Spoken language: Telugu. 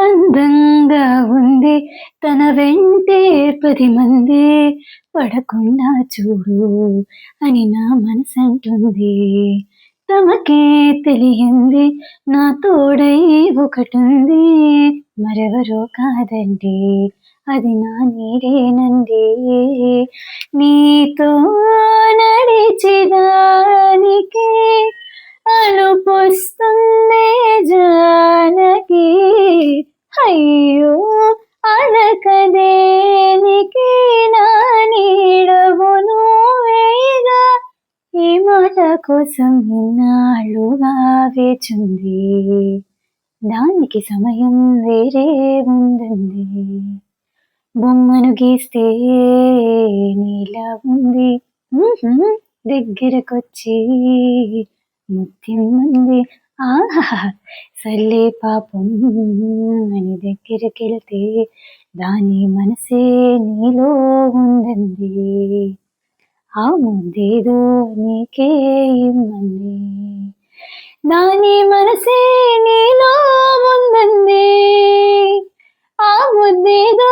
అందంగా ఉంది తన వెంటే 10 మంది పడకుండా చూడు అని నా మనసంటుంది. తమకే తెలియంది నా తోడై ఒకటుంది మరెవరో కాదండి అది నా నీడేనండి. నీతో నడిచేదానికి అలుపొస్తుందే జానకి అయ్యో అనకదేనికి నా నీడవు నువ్వేగా ఈ మాట కోసం ఇన్నాళ్ళుగా వేచుంది దానికి సమయం వేరే ఉందండి. బొమ్మను గీస్తే నీలా ఉంది దగ్గరకొచ్చి ముత్యమంది ఆహా సర్లే పాపం అని దగ్గరకెళ్తే దాని మనసే నీలో ఉందండి ఆ ముద్దేదో నీకే ఇమ్మంది దాని మనసే నీలో ఉందండి ఆ ముద్దేదో